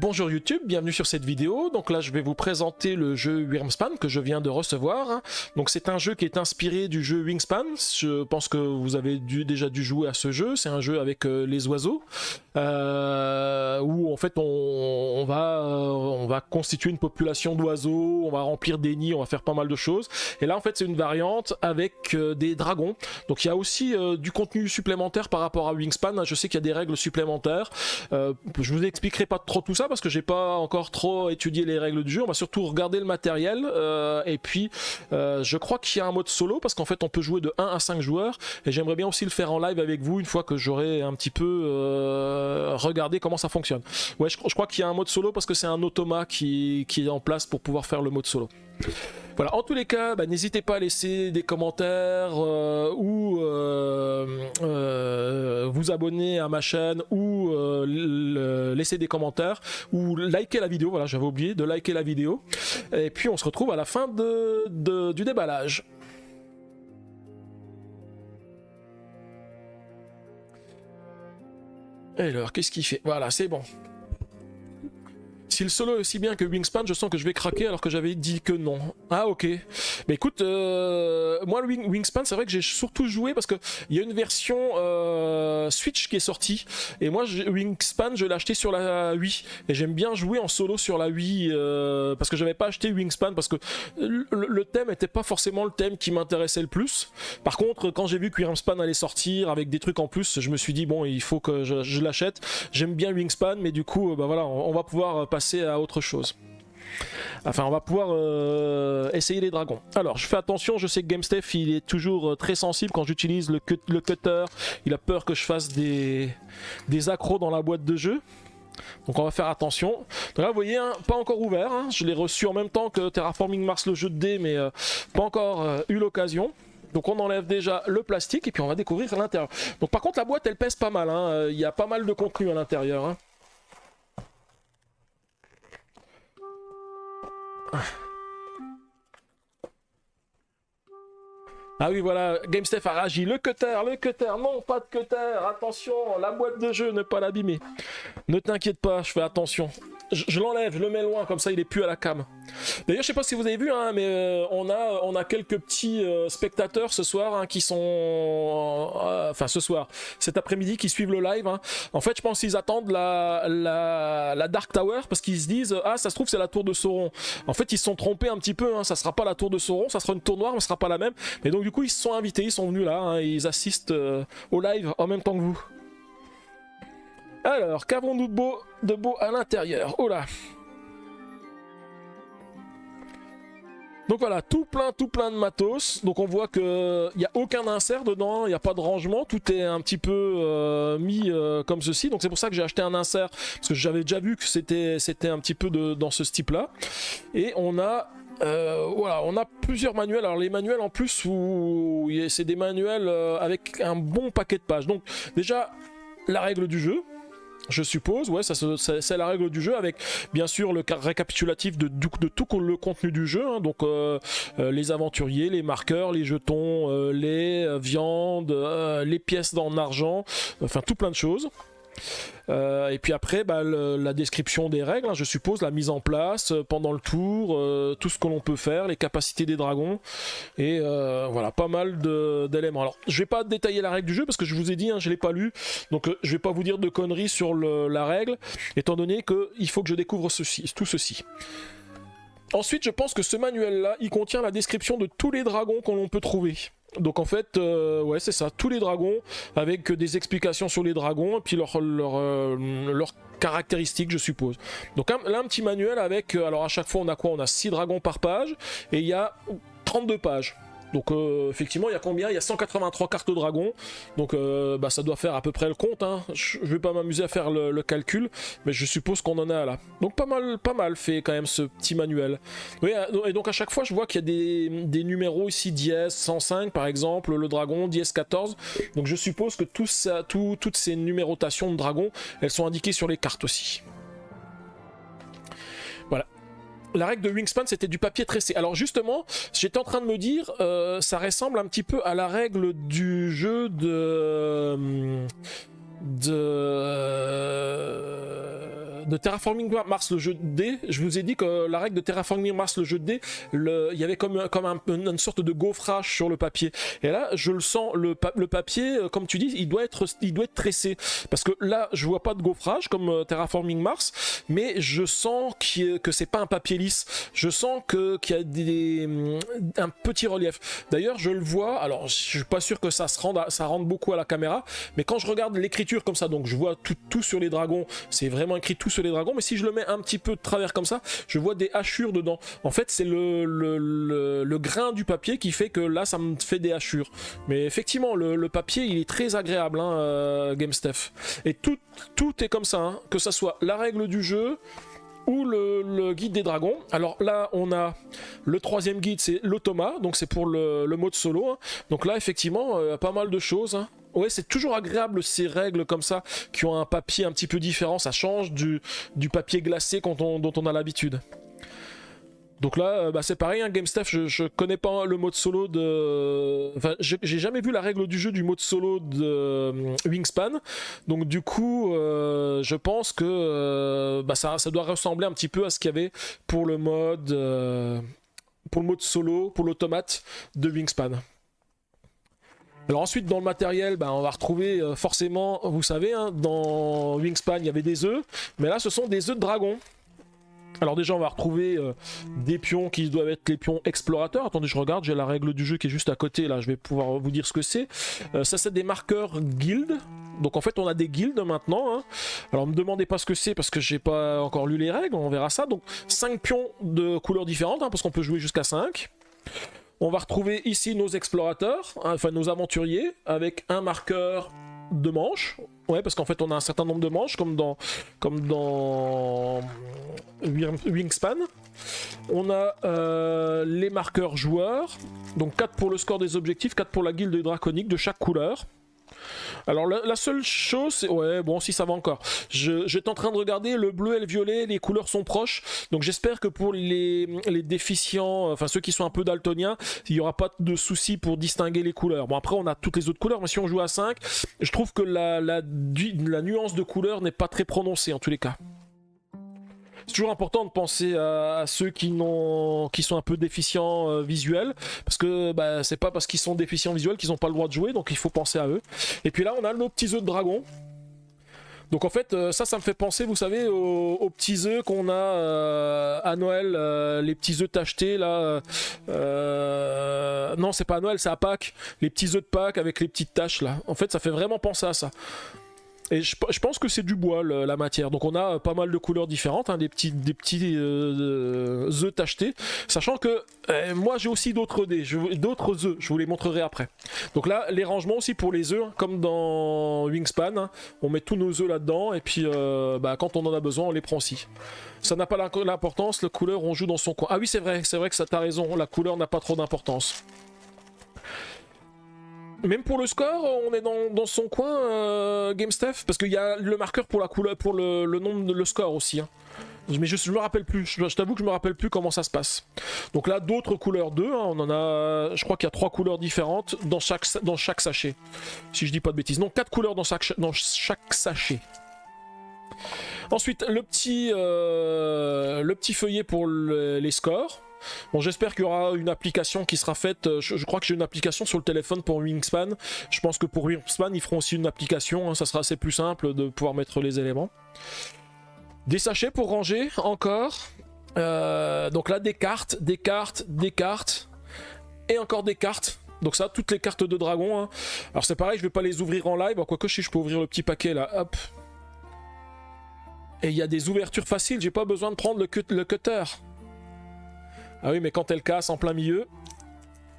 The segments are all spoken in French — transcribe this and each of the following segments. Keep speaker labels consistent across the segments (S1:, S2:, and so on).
S1: Bonjour YouTube, bienvenue sur cette vidéo. Donc là je vais vous présenter le jeu Wyrmspan que je viens de recevoir. Donc c'est un jeu qui est inspiré du jeu Wingspan. Je pense que vous avez déjà dû jouer à ce jeu. C'est un jeu avec les oiseaux où en fait on va constituer une population d'oiseaux, on va remplir des nids, on va faire pas mal de choses. Et là en fait c'est une variante avec des dragons. Donc il y a aussi du contenu supplémentaire par rapport à Wingspan. Je sais qu'il y a des règles supplémentaires. Je vous expliquerai pas trop tout ça parce que j'ai pas encore trop étudié les règles du jeu. On va surtout regarder le matériel et puis je crois qu'il y a un mode solo parce qu'en fait on peut jouer de 1 à 5 joueurs et j'aimerais bien aussi le faire en live avec vous une fois que j'aurai un petit peu regardé comment ça fonctionne. Ouais, je crois qu'il y a un mode solo parce que c'est un automat qui est en place pour pouvoir faire le mode solo. Voilà, en tous les cas, n'hésitez pas à laisser des commentaires ou vous abonner à ma chaîne ou laisser des commentaires ou liker la vidéo. Voilà, j'avais oublié de liker la vidéo. Et puis on se retrouve à la fin du déballage. Alors, qu'est-ce qu'il fait? Voilà, c'est bon. Si le solo est aussi bien que Wingspan, je sens que je vais craquer alors que j'avais dit que non. Ah ok. Mais écoute, moi le Wingspan, c'est vrai que j'ai surtout joué parce que il y a une version Switch qui est sortie. Et moi, Wingspan, je l'ai acheté sur la Wii. Et j'aime bien jouer en solo sur la Wii parce que j'avais pas acheté Wingspan parce que le thème était pas forcément le thème qui m'intéressait le plus. Par contre, quand j'ai vu que Wingspan allait sortir avec des trucs en plus, je me suis dit bon, il faut que je l'achète. J'aime bien Wingspan, mais du coup, voilà, on va pouvoir passer à autre chose. Enfin, on va pouvoir essayer les dragons. Alors, je fais attention, je sais que GameStef, il est toujours très sensible quand j'utilise le cutter. Il a peur que je fasse des accros dans la boîte de jeu. Donc on va faire attention. Donc là, vous voyez, hein, pas encore ouvert. Hein. Je l'ai reçu en même temps que Terraforming Mars, le jeu de dés, mais pas encore eu l'occasion. Donc on enlève déjà le plastique et puis on va découvrir l'intérieur. Donc par contre, la boîte, elle pèse pas mal. Hein. Il y a pas mal de contenu à l'intérieur. Hein. Ah oui, voilà, GameStef a réagi. Le cutter, non, pas de cutter, attention, la boîte de jeu, ne pas l'abîmer. Ne t'inquiète pas, je fais attention. Je l'enlève, je le mets loin, comme ça il est plus à la cam. D'ailleurs, je sais pas si vous avez vu, hein, mais on a quelques petits spectateurs ce soir hein, qui sont... enfin, ce soir, cet après-midi, qui suivent le live. Hein. En fait, je pense qu'ils attendent la Dark Tower parce qu'ils se disent « Ah, ça se trouve, c'est la tour de Sauron. » En fait, ils se sont trompés un petit peu. Hein, ça sera pas la tour de Sauron, ça sera une tour noire, mais ce sera pas la même. Mais donc, du coup, ils se sont invités, ils sont venus là, hein, ils assistent au live en même temps que vous. Alors, qu'avons-nous de beau à l'intérieur? Oh là! Donc voilà, tout plein de matos. Donc on voit qu'il n'y a aucun insert dedans, il n'y a pas de rangement, tout est un petit peu mis comme ceci. Donc c'est pour ça que j'ai acheté un insert, parce que j'avais déjà vu que c'était un petit peu dans ce type-là. Et on a... voilà, on a plusieurs manuels. Alors les manuels en plus, c'est des manuels avec un bon paquet de pages. Donc déjà, la règle du jeu. Je suppose, ouais, c'est la règle du jeu avec bien sûr le récapitulatif de tout le contenu du jeu, hein, donc les aventuriers, les marqueurs, les jetons, les viandes, les pièces en argent, enfin tout plein de choses. Et puis après la description des règles, hein, je suppose, la mise en place pendant le tour, tout ce que l'on peut faire, les capacités des dragons et voilà, pas mal d'éléments. Alors je vais pas détailler la règle du jeu parce que je vous ai dit, hein, je l'ai pas lu, donc je vais pas vous dire de conneries sur la règle, étant donné qu'il faut que je découvre tout ceci. Ensuite, je pense que ce manuel-là, il contient la description de tous les dragons qu'on l'on peut trouver. Donc en fait, ouais, c'est ça, tous les dragons, avec des explications sur les dragons, et puis leurs caractéristiques, je suppose. Donc là, un petit manuel avec, alors à chaque fois, on a quoi? On a 6 dragons par page, et il y a 32 pages. Donc effectivement, il y a combien? Il y a 183 cartes de dragon. Donc ça doit faire à peu près le compte. Hein. Je vais pas m'amuser à faire le calcul, mais je suppose qu'on en a là. Donc pas mal fait quand même ce petit manuel. Oui, et donc à chaque fois, je vois qu'il y a des numéros ici, dièse 105 par exemple, le dragon, dièse 14. Donc je suppose que toutes ces numérotations de dragons, elles sont indiquées sur les cartes aussi. Voilà. La règle de Wingspan, c'était du papier tressé. Alors justement, j'étais en train de me dire, ça ressemble un petit peu à la règle du jeu de Terraforming Mars, le jeu de dés. Je vous ai dit que la règle de Terraforming Mars, le jeu de dés, il y avait comme une sorte de gaufrage sur le papier. Et là, je le sens, le papier, comme tu dis, il doit être tressé. Parce que là, je vois pas de gaufrage comme Terraforming Mars, mais je sens que c'est pas un papier lisse. Je sens qu'il y a un petit relief. D'ailleurs, je le vois, alors je suis pas sûr que ça rende beaucoup à la caméra, mais quand je regarde l'écriture comme ça, donc je vois tout sur les dragons, c'est vraiment écrit tout sur les dragons, mais si je le mets un petit peu de travers comme ça, je vois des hachures dedans. En fait, c'est le grain du papier qui fait que là, ça me fait des hachures. Mais effectivement, le papier, il est très agréable, hein, GameStef. Et tout est comme ça, hein, que ça soit la règle du jeu ou le guide des dragons. Alors là, on a le troisième guide, c'est l'automa, donc c'est pour le mode solo, hein. Donc là, effectivement, pas mal de choses, hein. Ouais, c'est toujours agréable ces règles comme ça, qui ont un papier un petit peu différent, ça change du papier glacé dont on a l'habitude. Donc là, c'est pareil, hein, GameStef, je connais pas le mode solo de... Enfin, j'ai jamais vu la règle du jeu du mode solo de Wingspan. Donc du coup, je pense que ça doit ressembler un petit peu à ce qu'il y avait pour le mode solo, pour l'automate de Wingspan. Alors ensuite, dans le matériel, on va retrouver forcément, vous savez, hein, dans Wingspan, il y avait des œufs. Mais là, ce sont des œufs de dragon. Alors déjà on va retrouver des pions qui doivent être les pions explorateurs. Attendez, je regarde, j'ai la règle du jeu qui est juste à côté, là je vais pouvoir vous dire ce que c'est. Ça c'est des marqueurs guildes. Donc en fait on a des guildes maintenant, hein. Alors me demandez pas ce que c'est parce que j'ai pas encore lu les règles, on verra ça. Donc 5 pions de couleurs différentes, hein, parce qu'on peut jouer jusqu'à 5. On va retrouver ici nos explorateurs, hein, enfin nos aventuriers, avec un marqueur de manches. Ouais, parce qu'en fait on a un certain nombre de manches comme dans Wingspan. On a les marqueurs joueurs, donc 4 pour le score des objectifs, 4 pour la guilde draconique de chaque couleur. Alors la seule chose, c'est... Ouais, bon, si ça va encore. J'étais en train de regarder, le bleu et le violet, les couleurs sont proches. Donc j'espère que pour les déficients, enfin ceux qui sont un peu daltoniens, il n'y aura pas de souci pour distinguer les couleurs. Bon, après on a toutes les autres couleurs, mais si on joue à 5, je trouve que la nuance de couleur n'est pas très prononcée en tous les cas. C'est toujours important de penser à ceux qui sont un peu déficients visuels, parce que c'est pas parce qu'ils sont déficients visuels qu'ils n'ont pas le droit de jouer, donc il faut penser à eux. Et puis là on a nos petits œufs de dragon. Donc en fait ça me fait penser, vous savez, aux petits œufs qu'on a à Noël, les petits œufs tachetés là. Non, c'est pas à Noël, c'est à Pâques, les petits œufs de Pâques avec les petites taches là. En fait ça fait vraiment penser à ça. Et je pense que c'est du bois la matière, donc on a pas mal de couleurs différentes, hein, des petits œufs tachetés, sachant que moi j'ai aussi d'autres œufs, je vous les montrerai après. Donc là les rangements aussi pour les œufs, hein, comme dans Wingspan, hein, on met tous nos œufs là-dedans et puis quand on en a besoin on les prend aussi. Ça n'a pas l'importance, la couleur on joue dans son coin. Ah oui c'est vrai que ça t'as raison, la couleur n'a pas trop d'importance. Même pour le score, on est dans son coin, GameStef, parce qu'il y a le marqueur pour la couleur, pour le nombre, le score aussi, hein. Mais je me rappelle plus, je t'avoue que je me rappelle plus comment ça se passe. Donc là, d'autres couleurs 2, hein, on en a, je crois qu'il y a 3 couleurs différentes dans chaque sachet, si je dis pas de bêtises. Donc 4 couleurs dans chaque sachet. Ensuite, le petit feuillet pour les scores. Bon, j'espère qu'il y aura une application qui sera faite. Je crois que j'ai une application sur le téléphone pour Wingspan. Je pense que pour Wingspan, ils feront aussi une application, hein, ça sera assez plus simple de pouvoir mettre les éléments. Des sachets pour ranger, encore. Donc là, des cartes, et encore des cartes. Donc ça, toutes les cartes de dragon, hein. Alors c'est pareil, je vais pas les ouvrir en live, quoique si je peux ouvrir le petit paquet là, hop. Et il y a des ouvertures faciles, j'ai pas besoin de prendre le cutter. Ah oui, mais quand elle casse en plein milieu,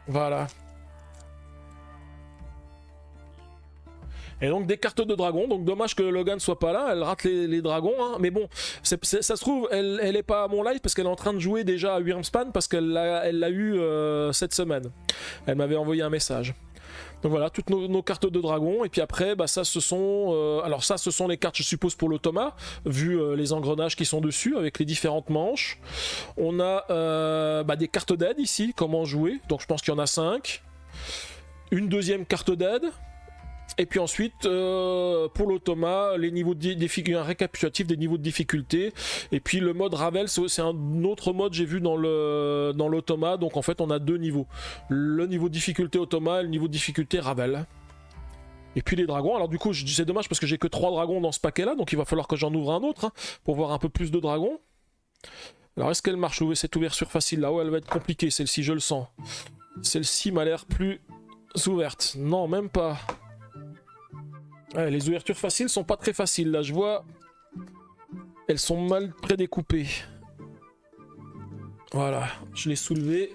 S1: voilà. Et donc des cartes de dragon, donc dommage que Logan soit pas là, elle rate les dragons, hein. Mais bon, ça se trouve, elle est pas à mon live parce qu'elle est en train de jouer déjà à Wyrmspan parce qu'elle l'a eu cette semaine. Elle m'avait envoyé un message. Donc voilà, toutes nos cartes de dragon, et puis après, ça ce sont... alors ça, ce sont les cartes, je suppose, pour l'automa, vu les engrenages qui sont dessus, avec les différentes manches. On a des cartes d'aide ici, comment jouer, donc je pense qu'il y en a 5. Une deuxième carte d'aide. Et puis ensuite, pour l'automa, les niveaux de difficulté, un récapitulatif des niveaux de difficulté. Et puis le mode Ravel, c'est un autre mode j'ai vu dans l'automa. Donc en fait, on a deux niveaux. Le niveau de difficulté automa et le niveau de difficulté Ravel. Et puis les dragons, alors du coup c'est dommage parce que j'ai que 3 dragons dans ce paquet là, donc il va falloir que j'en ouvre un autre pour voir un peu plus de dragons. Alors est-ce qu'elle marche cette ouverture facile là? Oh, elle va être compliquée celle-ci, je le sens. Celle-ci m'a l'air plus ouverte. Non, même pas. Ouais, les ouvertures faciles sont pas très faciles là, je vois. Elles sont mal prédécoupées. Voilà, je l'ai soulevé.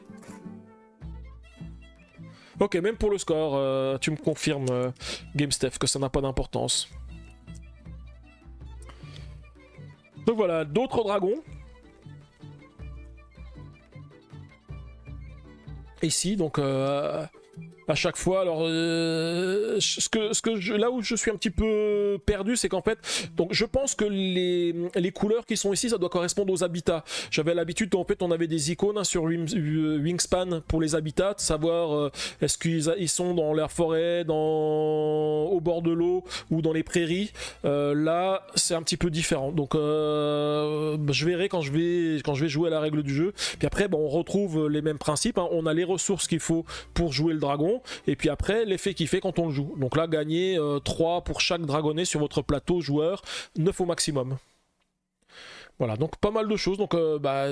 S1: Ok, même pour le score, tu me confirmes, GameStef, que ça n'a pas d'importance. Donc voilà, d'autres dragons. Ici, donc à chaque fois, alors là où je suis un petit peu perdu, c'est qu'en fait, donc je pense que les couleurs qui sont ici, ça doit correspondre aux habitats. J'avais l'habitude, en fait, on avait des icônes sur Wingspan pour les habitats, de savoir est-ce qu'ils sont dans la forêt, au bord de l'eau ou dans les prairies. Là, c'est un petit peu différent. Donc, je verrai quand je vais jouer à la règle du jeu. Puis après, bon, on retrouve les mêmes principes. Hein. On a les ressources qu'il faut pour jouer le dragon. Et puis après, l'effet qu'il fait quand on le joue. Donc là, gagner 3 pour chaque dragonnet sur votre plateau joueur, 9 au maximum. Voilà, donc pas mal de choses, donc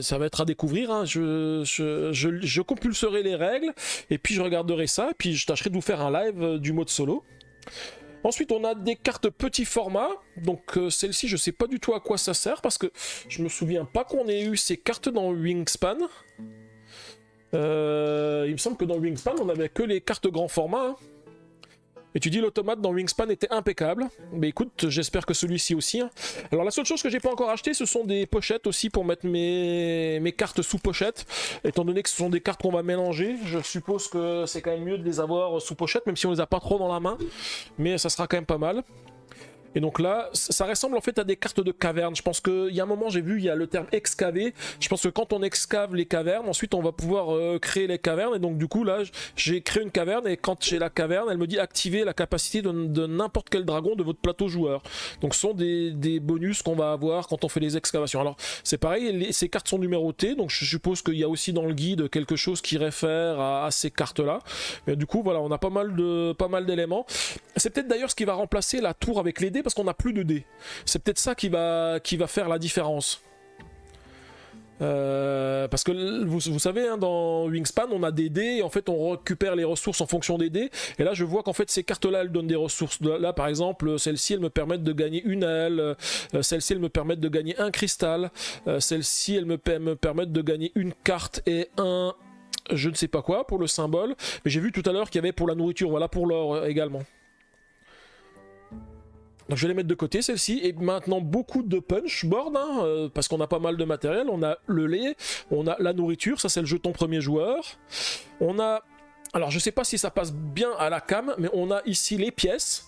S1: ça va être à découvrir. Hein. Je compulserai les règles, et puis je regarderai ça, et puis je tâcherai de vous faire un live du mode solo. Ensuite, on a des cartes petit format, donc celle-ci, je sais pas du tout à quoi ça sert, parce que je me souviens pas qu'on ait eu ces cartes dans Wingspan. Il me semble que dans Wingspan on avait que les cartes grand format. Hein. Et tu dis l'automate dans Wingspan était impeccable. Mais écoute, j'espère que celui-ci aussi. Hein. Alors la seule chose que j'ai pas encore acheté, ce sont des pochettes aussi pour mettre mes cartes sous pochette. Étant donné que ce sont des cartes qu'on va mélanger, je suppose que c'est quand même mieux de les avoir sous pochette, même si on les a pas trop dans la main. Mais ça sera quand même pas mal. Et donc là, ça ressemble en fait à des cartes de caverne. Je pense qu'il y a un moment, j'ai vu, il y a le terme excaver. Je pense que quand on excave les cavernes, ensuite on va pouvoir créer les cavernes. Et donc du coup, là, j'ai créé une caverne. Et quand j'ai la caverne, elle me dit activer la capacité de n'importe quel dragon de votre plateau joueur. Donc ce sont des bonus qu'on va avoir quand on fait les excavations. Alors c'est pareil, ces cartes sont numérotées. Donc je suppose qu'il y a aussi dans le guide quelque chose qui réfère à ces cartes-là. Mais du coup, voilà, on a pas mal d'éléments. C'est peut-être d'ailleurs ce qui va remplacer la tour avec les dés, parce qu'on n'a plus de dés. C'est peut-être ça qui va faire la différence. Parce que vous savez, hein, dans Wingspan, on a des dés et en fait on récupère les ressources en fonction des dés. Et là, je vois qu'en fait ces cartes-là, elles donnent des ressources. Là, par exemple, celle-ci, elles me permettent de gagner une aile. Celle-ci, elles me permettent de gagner un cristal. Celle-ci, elles me permettent de gagner une carte et un... je ne sais pas quoi pour le symbole. Mais j'ai vu tout à l'heure qu'il y avait pour la nourriture, voilà, pour l'or également. Donc je vais les mettre de côté, celle-ci. Et maintenant, beaucoup de punch board, hein, parce qu'on a pas mal de matériel. On a le lait, on a la nourriture, ça c'est le jeton premier joueur. On a... alors je sais pas si ça passe bien à la cam, mais on a ici les pièces.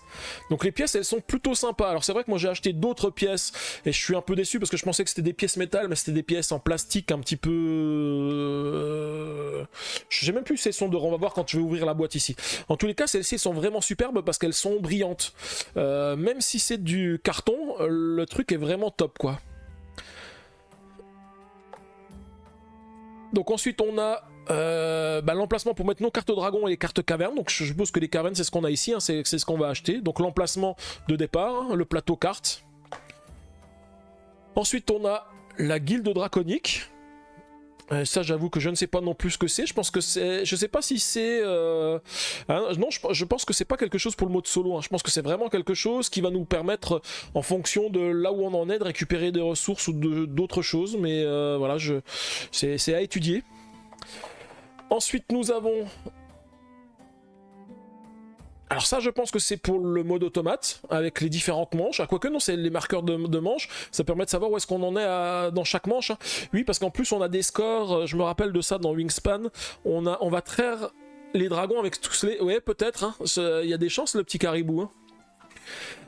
S1: Donc les pièces, elles sont plutôt sympas. Alors c'est vrai que moi j'ai acheté d'autres pièces et je suis un peu déçu parce que je pensais que c'était des pièces métal, mais c'était des pièces en plastique un petit peu... je sais même plus si elles sont de... on va voir quand je vais ouvrir la boîte ici. En tous les cas, celles-ci sont vraiment superbes parce qu'elles sont brillantes. Même si c'est du carton, le truc est vraiment top, quoi. Donc ensuite on a l'emplacement pour mettre nos cartes dragon et les cartes caverne. Donc je suppose que les cavernes c'est ce qu'on a ici, hein, c'est ce qu'on va acheter. Donc l'emplacement de départ, hein, le plateau carte. Ensuite on a la guilde draconique. Ça j'avoue que je ne sais pas non plus ce que c'est. Je pense que c'est... je sais pas si c'est... non, je pense que c'est pas quelque chose pour le mode solo. Hein. Je pense que c'est vraiment quelque chose qui va nous permettre, en fonction de là où on en est, de récupérer des ressources ou d'autres choses. Mais voilà, c'est à étudier. Ensuite nous avons... alors ça je pense que c'est pour le mode automate, avec les différentes manches. Ah, quoique non, c'est les marqueurs de manches, ça permet de savoir où est-ce qu'on en est dans chaque manche. Hein. Oui, parce qu'en plus on a des scores, je me rappelle de ça dans Wingspan, on va traire les dragons avec tous les... ouais, peut-être, hein. Il y a des chances le petit caribou. Hein.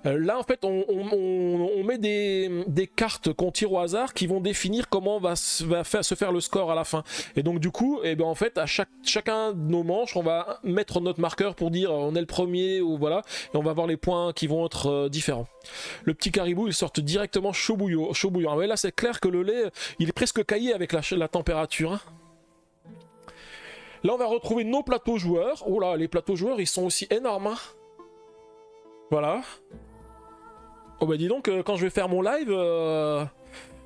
S1: Là en fait on met des cartes qu'on tire au hasard qui vont définir comment va se faire le score à la fin. Et donc du coup, et ben en fait à chacun de nos manches, on va mettre notre marqueur pour dire on est le premier ou voilà, et on va voir les points qui vont être différents. Le petit caribou il sort directement chaud bouillant. Ah ouais, là c'est clair que le lait il est presque caillé avec la température. Hein. Là on va retrouver nos plateaux joueurs. Oh là, les plateaux joueurs ils sont aussi énormes. Hein. Voilà. Oh bah dis donc, quand je vais faire mon live,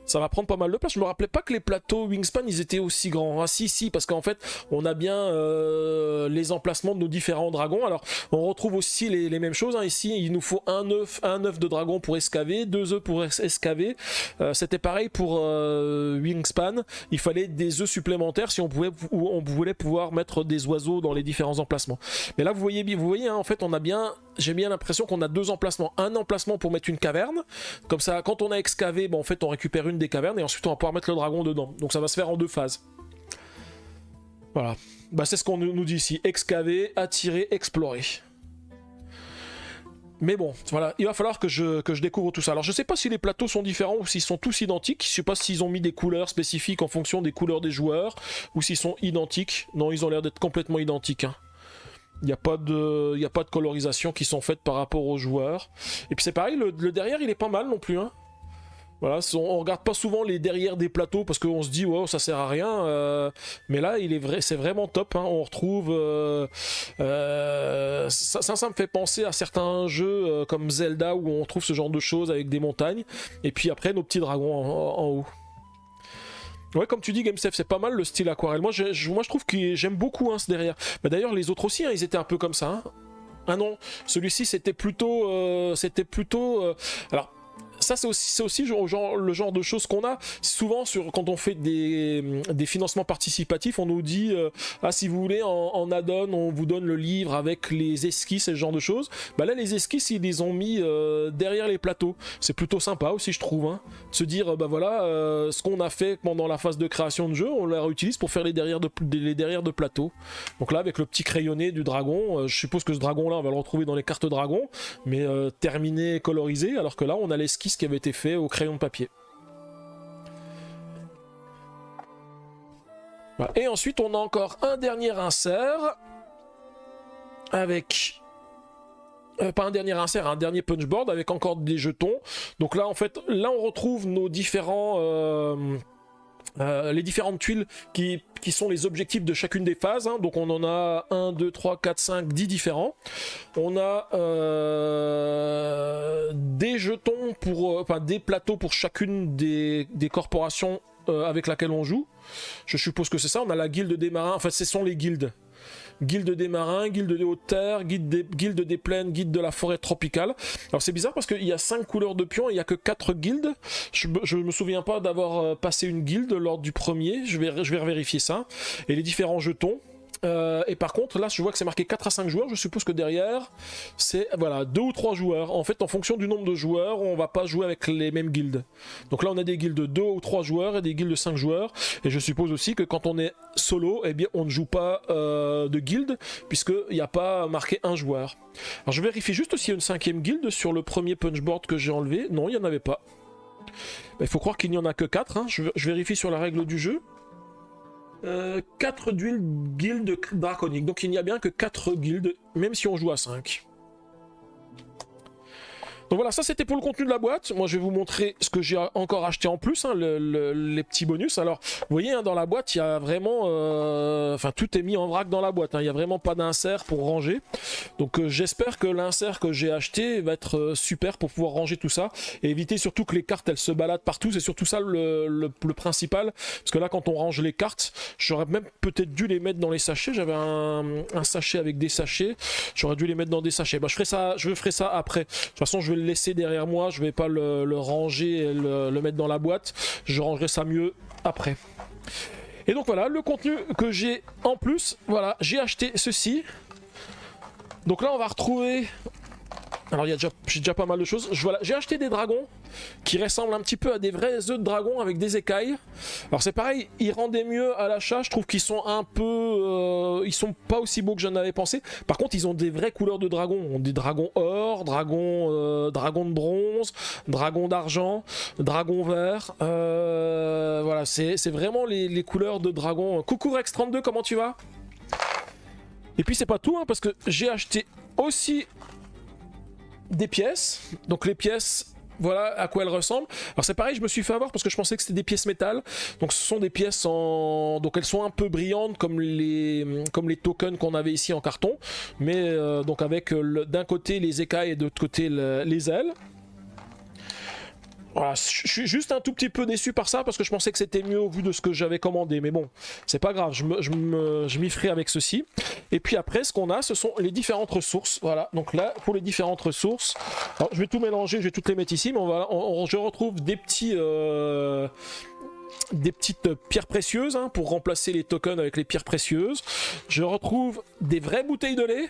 S1: ça va prendre pas mal de place. Je me rappelais pas que les plateaux Wingspan ils étaient aussi grands. Ah si, parce qu'en fait on a bien les emplacements de nos différents dragons. Alors on retrouve aussi les mêmes choses. Hein. Ici il nous faut un œuf de dragon pour escaver, 2 œufs pour escaver. C'était pareil pour Wingspan. Il fallait des œufs supplémentaires si on voulait pouvoir mettre des oiseaux dans les différents emplacements. Mais là vous voyez hein, en fait on a bien... J'ai bien l'impression qu'on a 2 emplacements. Un emplacement pour mettre une caverne. Comme ça, quand on a excavé, en fait, on récupère une des cavernes et ensuite on va pouvoir mettre le dragon dedans. Donc ça va se faire en 2 phases. Voilà. Bah, c'est ce qu'on nous dit ici. Excaver, attirer, explorer. Mais bon, voilà, il va falloir que je découvre tout ça. Alors je sais pas si les plateaux sont différents ou s'ils sont tous identiques. Je sais pas s'ils ont mis des couleurs spécifiques en fonction des couleurs des joueurs ou s'ils sont identiques. Non, ils ont l'air d'être complètement identiques. Hein. Il n'y a pas de colorisation qui sont faites par rapport aux joueurs. Et puis c'est pareil, le derrière il est pas mal non plus. Hein. Voilà, on regarde pas souvent les derrière des plateaux parce qu'on se dit wow, ça sert à rien. Mais là c'est vraiment top. Hein. On retrouve ça me fait penser à certains jeux comme Zelda où on trouve ce genre de choses avec des montagnes. Et puis après nos petits dragons en haut. Ouais, comme tu dis, GameSef, c'est pas mal le style aquarelle. Moi, je trouve que j'aime beaucoup hein, ce derrière. Bah, d'ailleurs, les autres aussi, hein, ils étaient un peu comme ça. Hein. Ah non, celui-ci, c'était plutôt... Alors, ça, c'est aussi le genre de choses qu'on a. Souvent, quand on fait des financements participatifs, on nous dit ah, si vous voulez, en add-on, on vous donne le livre avec les esquisses et ce genre de choses. Bah là, les esquisses, ils les ont mis derrière les plateaux. C'est plutôt sympa aussi, je trouve. Hein. Se dire, bah voilà, ce qu'on a fait pendant la phase de création de jeu, on la réutilise pour faire les derrière de plateau. Donc là, avec le petit crayonné du dragon, je suppose que ce dragon-là, on va le retrouver dans les cartes dragon, mais terminé, colorisé, alors que là, on a l'esquisse qui avait été fait au crayon de papier. Voilà. Et ensuite on a encore un dernier insert avec pas un dernier insert, un dernier punchboard avec encore des jetons. Donc là en fait là on retrouve nos différents les différentes tuiles qui sont les objectifs de chacune des phases. Hein. Donc on en a 1, 2, 3, 4, 5, 10 différents. On a des jetons pour... enfin des plateaux pour chacune des corporations avec laquelle on joue. Je suppose que c'est ça. On a la guilde des marins. Enfin, ce sont les guildes. Guilde des marins, guilde des hautes terres, guilde des plaines, guilde de la forêt tropicale. Alors c'est bizarre parce qu'il y a 5 couleurs de pions et il n'y a que 4 guildes. Je me souviens pas d'avoir passé une guilde lors du premier, je vais vérifier ça. Et les différents jetons. Et par contre là je vois que c'est marqué 4 à 5 joueurs, je suppose que derrière c'est voilà 2 ou 3 joueurs. En fait en fonction du nombre de joueurs on va pas jouer avec les mêmes guildes. Donc là on a des guildes de 2 ou 3 joueurs et des guildes de 5 joueurs. Et je suppose aussi que quand on est solo, eh bien on ne joue pas de guilde puisqu'il n'y a pas marqué un joueur. Alors je vérifie juste s'il y a une 5e guilde sur le premier punchboard que j'ai enlevé. Non, il n'y en avait pas. Il faut croire qu'il n'y en a que 4. Hein. Je vérifie sur la règle du jeu. 4 guildes draconiques, donc il n'y a bien que 4 guildes, même si on joue à 5. Donc voilà, ça c'était pour le contenu de la boîte. Moi je vais vous montrer ce que j'ai encore acheté en plus, hein, les petits bonus. Alors vous voyez hein, dans la boîte il y a vraiment enfin tout est mis en vrac dans la boîte, hein. Il n'y a vraiment pas d'insert pour ranger. Donc j'espère que l'insert que j'ai acheté va être super pour pouvoir ranger tout ça et éviter surtout que les cartes elles se baladent partout. C'est surtout ça le principal, parce que là quand on range les cartes, j'aurais même peut-être dû les mettre dans les sachets. J'avais un sachet avec des sachets, j'aurais dû les mettre dans des sachets. Bah, je ferai ça après. De toute façon je vais le laisser derrière moi, je vais pas le ranger et le mettre dans la boîte, je rangerai ça mieux après. Et donc voilà le contenu que j'ai en plus. Voilà, j'ai acheté ceci. Donc là on va retrouver Alors j'ai déjà pas mal de choses. Voilà, j'ai acheté des dragons qui ressemblent un petit peu à des vrais œufs de dragon avec des écailles. Alors c'est pareil, ils rendaient mieux à l'achat. Je trouve qu'ils sont un peu... ils sont pas aussi beaux que j'en avais pensé. Par contre, ils ont des vraies couleurs de dragons. Des dragons or, dragon de bronze, dragon d'argent, dragon vert. Voilà, c'est vraiment les couleurs de dragon. Coucou Rex32, comment tu vas? Et puis c'est pas tout, hein, parce que j'ai acheté aussi des pièces. Donc les pièces, voilà à quoi elles ressemblent. Alors c'est pareil, je me suis fait avoir parce que je pensais que c'était des pièces métal. Donc ce sont des pièces en... Donc elles sont un peu brillantes comme les tokens qu'on avait ici en carton. Mais donc avec d'un côté les écailles et de l'autre côté les ailes. Voilà, je suis juste un tout petit peu déçu par ça parce que je pensais que c'était mieux au vu de ce que j'avais commandé. Mais bon, c'est pas grave, je m'y ferai avec ceci. Et puis après, ce qu'on a, ce sont les différentes ressources. Voilà, donc là, pour les différentes ressources, alors, je vais tout mélanger, je vais toutes les mettre ici. Mais je retrouve des petites pierres précieuses hein, pour remplacer les tokens avec les pierres précieuses. Je retrouve des vraies bouteilles de lait.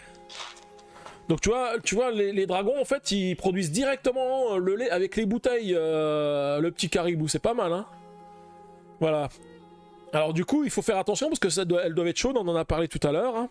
S1: Donc tu vois les dragons en fait ils produisent directement le lait avec les bouteilles, le petit caribou, c'est pas mal hein. Voilà. Alors du coup il faut faire attention parce que elles doivent être chaudes, on en a parlé tout à l'heure hein.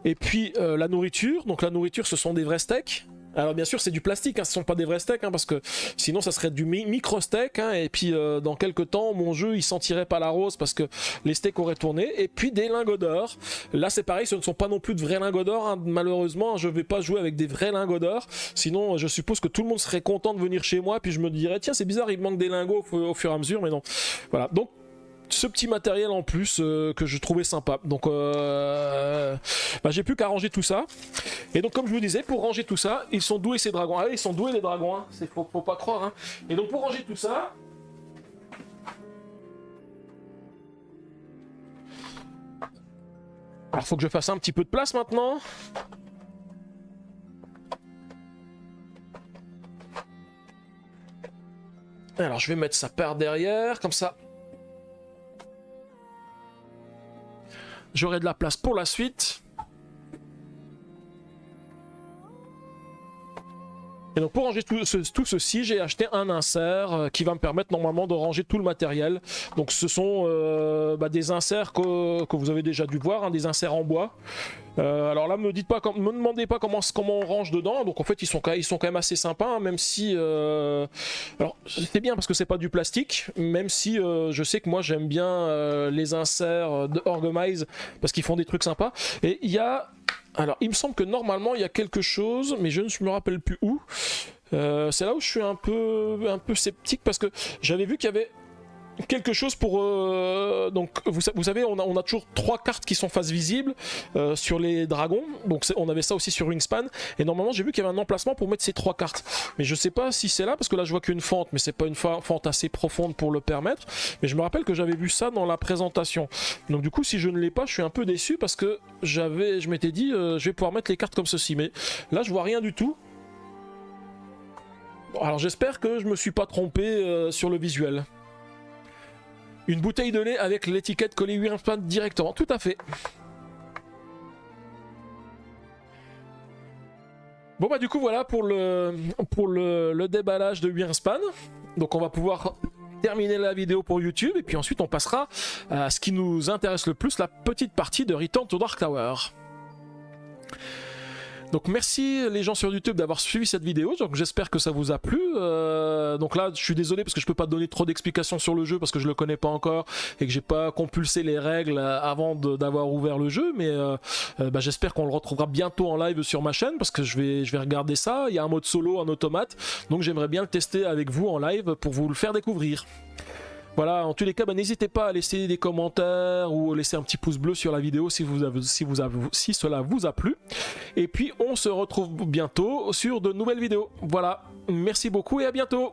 S1: Et puis la nourriture, donc la nourriture ce sont des vrais steaks. Alors bien sûr c'est du plastique, hein, ce ne sont pas des vrais steaks hein, parce que sinon ça serait du micro steak hein, et puis dans quelques temps mon jeu il sentirait pas la rose parce que les steaks auraient tourné. Et puis des lingots d'or, là c'est pareil, ce ne sont pas non plus de vrais lingots d'or hein. Malheureusement je vais pas jouer avec des vrais lingots d'or, sinon je suppose que tout le monde serait content de venir chez moi puis je me dirais tiens c'est bizarre il manque des lingots au fur et à mesure, mais non. Voilà, donc ce petit matériel en plus que je trouvais sympa. Donc j'ai plus qu'à ranger tout ça. Et donc comme je vous disais, pour ranger tout ça, ils sont doués ces dragons. Ah ils sont doués les dragons, hein. Faut pas croire. Hein. Et donc pour ranger tout ça... Alors faut que je fasse un petit peu de place maintenant. Alors je vais mettre ça par derrière, comme ça. J'aurai de la place pour la suite. Et donc pour ranger tout ceci, j'ai acheté un insert qui va me permettre normalement de ranger tout le matériel. Donc ce sont des inserts que vous avez déjà dû voir, hein, des inserts en bois. Alors là, me demandez pas comment on range dedans. Donc en fait, ils sont quand même assez sympas, hein, même si... Alors c'est bien parce que c'est pas du plastique, même si je sais que moi j'aime bien les inserts de Orgamize parce qu'ils font des trucs sympas. Et il y a... Alors, il me semble que normalement, il y a quelque chose, mais je ne me rappelle plus où. C'est là où je suis un peu sceptique, parce que j'avais vu qu'il y avait quelque chose pour... donc, vous savez, on a toujours 3 cartes qui sont face visible sur les dragons. Donc, on avait ça aussi sur Wingspan. Et normalement, j'ai vu qu'il y avait un emplacement pour mettre ces 3 cartes. Mais je sais pas si c'est là, parce que là, je vois qu'une fente, mais c'est pas une fente assez profonde pour le permettre. Mais je me rappelle que j'avais vu ça dans la présentation. Donc, du coup, si je ne l'ai pas, je suis un peu déçu, parce que je m'étais dit, je vais pouvoir mettre les cartes comme ceci. Mais là, je vois rien du tout. Bon, alors, j'espère que je me suis pas trompé sur le visuel. Une bouteille de lait avec l'étiquette collée Wingspan directement, tout à fait. Bon bah du coup voilà pour le déballage de Wingspan. Donc on va pouvoir terminer la vidéo pour YouTube et puis ensuite on passera à ce qui nous intéresse le plus, la petite partie de Return to Dark Tower. Donc merci les gens sur YouTube d'avoir suivi cette vidéo, donc j'espère que ça vous a plu. Donc là je suis désolé parce que je peux pas donner trop d'explications sur le jeu parce que je le connais pas encore et que j'ai pas compulsé les règles avant d'avoir ouvert le jeu, mais j'espère qu'on le retrouvera bientôt en live sur ma chaîne parce que je vais regarder ça. Il y a un mode solo en automate, donc j'aimerais bien le tester avec vous en live pour vous le faire découvrir. Voilà, en tous les cas, n'hésitez pas à laisser des commentaires ou laisser un petit pouce bleu sur la vidéo si cela vous a plu. Et puis, on se retrouve bientôt sur de nouvelles vidéos. Voilà, merci beaucoup et à bientôt.